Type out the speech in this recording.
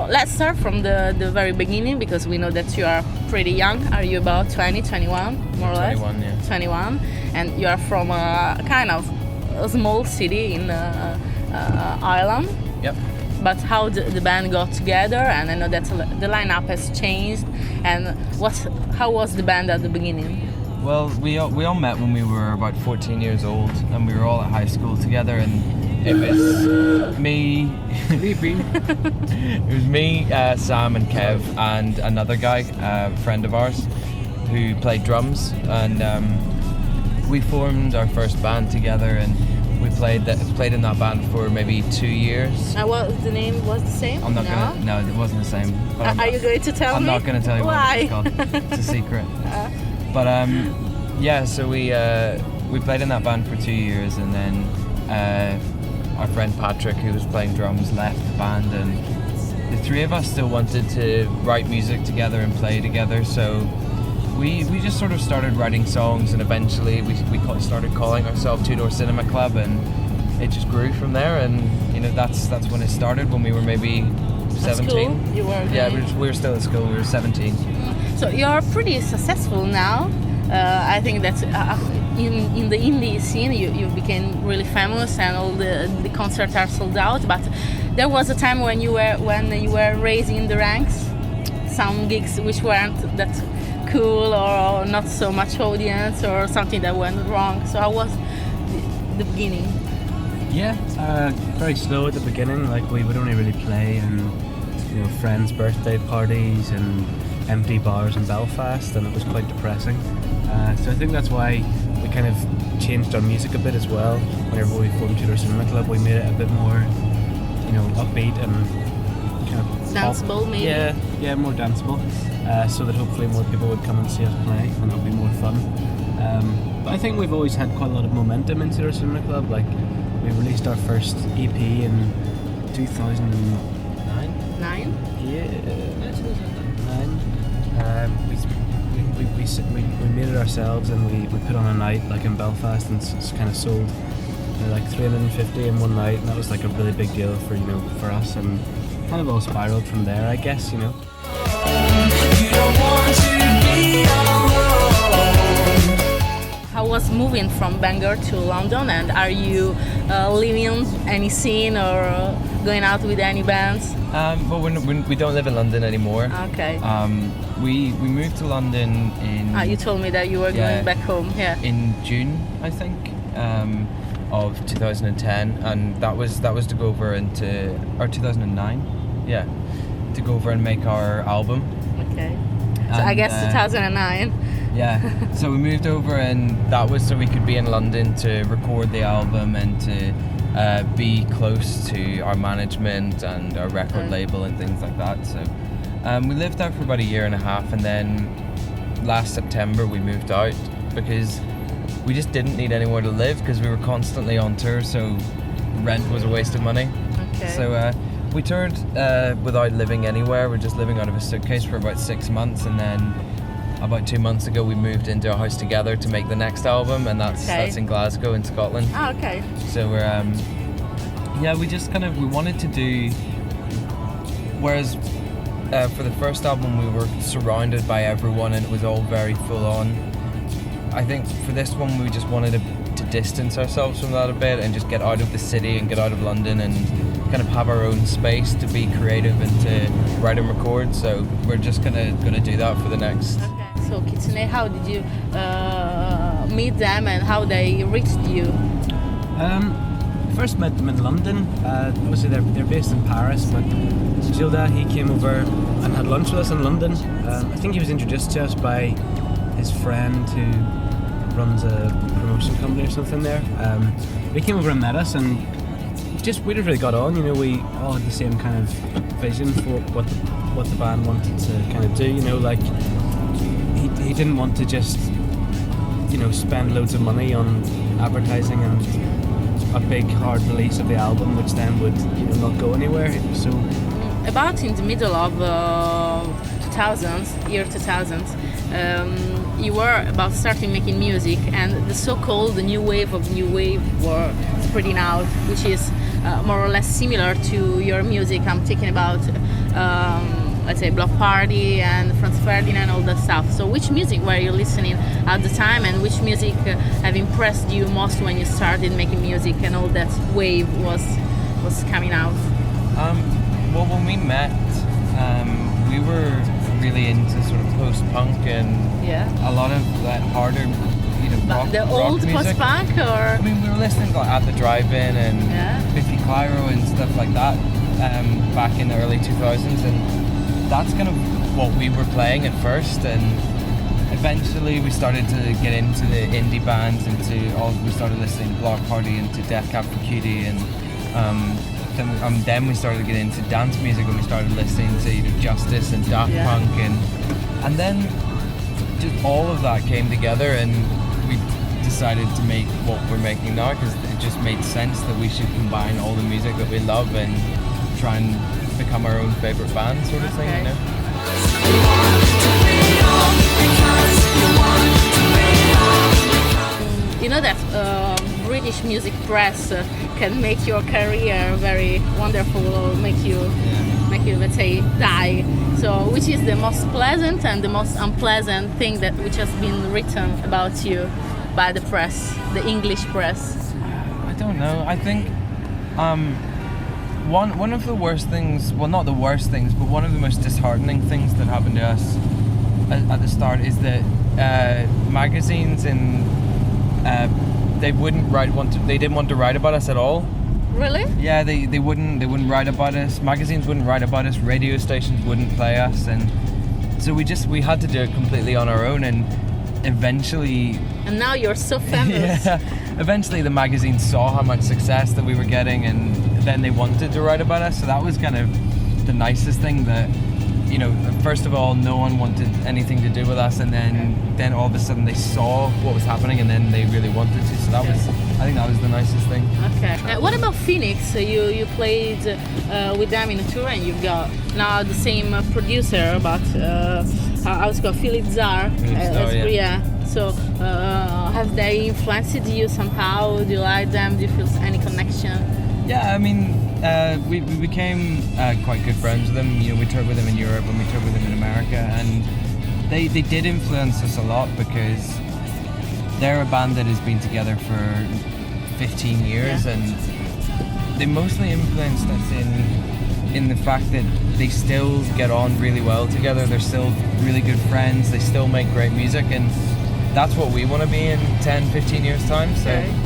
So let's start from the very beginning, because we know that you are pretty young. Are you about 20, 21, more or less? 21, yeah. 21, and you are from a kind of a small city in Ireland. Yep. But how the band got together, and I know that the lineup has changed, and how was the band at the beginning? Well, we all met when we were about 14 years old, and we were all at high school together, and it was me, Sam and Kev, and another guy, a friend of ours, who played drums, and we formed our first band together, and we played in that band for maybe 2 years. Well, the name was the same? I'm not gonna. No, it wasn't the same. Are you going to tell me? I'm not gonna tell you Why? what it's called. It's a secret. But yeah, so we played in that band for 2 years, and then our friend Patrick, who was playing drums, left the band, and the three of us still wanted to write music together and play together. So we just sort of started writing songs, and eventually we started calling ourselves Two Door Cinema Club, and it just grew from there. And you know, that's when it started, when we were maybe 17. School? You were? Yeah, we were still at school. We were 17. So you're pretty successful now. I think that in the indie scene you became really famous, and all the concerts are sold out. But there was a time when you were raising the ranks, some gigs which weren't that cool, or not so much audience, or something that went wrong. So how was the beginning? Yeah, very slow at the beginning. Like we would only really play in friends' birthday parties and empty bars in Belfast, and it was quite depressing. So I think that's why we kind of changed our music a bit as well. Whenever we formed Two Door Cinema Club, we made it a bit more, upbeat and kind of danceable, pop. maybe. Yeah, more danceable. So that hopefully more people would come and see us play, and it'll be more fun. But I think we've always had quite a lot of momentum in Two Door Cinema Club. Like we released our first EP in 2009. 9? Yeah, 2009. We made it ourselves, and we put on a night like in Belfast, and kind of sold like 350 in one night, and that was like a really big deal for us, and kind of all spiraled from there, I guess. You don't want to be alone. How was moving from Bangor to London, and are you living any scene or going out with any bands? Well, we don't live in London anymore. Okay. We moved to London in... you told me that you were going back home, yeah. In June, I think, of 2010, and that was to go over into... Or 2009, yeah. To go over and make our album. Okay. So I guess 2009. Yeah. So we moved over, and that was so we could be in London to record the album and to be close to our management and our record label and things like that. So we lived there for about a year and a half, and then last September we moved out because we just didn't need anywhere to live, because we were constantly on tour, so rent was a waste of money. Okay. So we toured without living anywhere. We're just living out of a suitcase for about 6 months, and then about 2 months ago we moved into a house together to make the next album, and that's in Glasgow in Scotland. Oh, okay. So we're we just we wanted to do, whereas for the first album we were surrounded by everyone and it was all very full on. I think for this one we just wanted to distance ourselves from that a bit and just get out of the city and get out of London and kind of have our own space to be creative and to write and record. So we're just gonna do that for the next. Okay. So Kitsùne, how did you meet them, and how they reached you? First met them in London. Obviously they're based in Paris, but Gilda, he came over and had lunch with us in London. I think he was introduced to us by his friend who runs a promotion company or something there. He came over and met us, and we just really got on. We all had the same kind of vision for what the band wanted to kind of do. Like he didn't want to just spend loads of money on advertising and a big hard release of the album, which then would not go anywhere. So about in the middle of year 2000, you were about starting making music, and the so-called new wave were spreading out, which is more or less similar to your music. I'm talking about let's say Block Party and Franz Ferdinand, all that stuff. So which music were you listening at the time, and which music have impressed you most when you started making music and all that wave was coming out? Well, when we met, we were really into sort of post-punk and a lot of that harder, rock, the old rock music. post-punk, or? I mean, we were listening to At the Drive-In and Biffy Clyro and stuff like that back in the early 2000s, and that's kind of what we were playing at first, and eventually we started to get into the indie bands, we started listening to Block Party and to Death Cab for Cutie, and then we started to get into dance music, and we started listening to Justice and Daft Punk, and then just all of that came together, and we decided to make what we're making now, because it just made sense that we should combine all the music that we love and try and become our own favorite band, sort of thing, you know. You know that British music press can make your career very wonderful, or make you, let's say, die. So, which is the most pleasant and the most unpleasant thing which has been written about you by the press, the English press? I don't know. I think one of the worst things, well, not the worst things, but one of the most disheartening things that happened to us at the start is that magazines they didn't want to write about us at all. Really? Yeah, they wouldn't write about us. Magazines wouldn't write about us. Radio stations wouldn't play us, and so we had to do it completely on our own, and eventually. And now you're so famous. Eventually the magazine saw how much success that we were getting, and then they wanted to write about us. So that was kind of the nicest thing, that first of all, no one wanted anything to do with us, and then all of a sudden they saw what was happening, and then they really wanted to. So that was, I think that was the nicest thing. Okay. What about Phoenix? You played with them in a tour, and you've got now the same producer, but how it's called, Fellet. So have they influenced you somehow? Do you like them? Do you feel any connection? Yeah, I mean, we became quite good friends with them. We toured with them in Europe, and we toured with them in America, and they did influence us a lot, because they're a band that has been together for 15 years, and they mostly influenced us in the fact that they still get on really well together. They're still really good friends. They still make great music, and that's what we want to be in 10, 15 years time. So. Okay.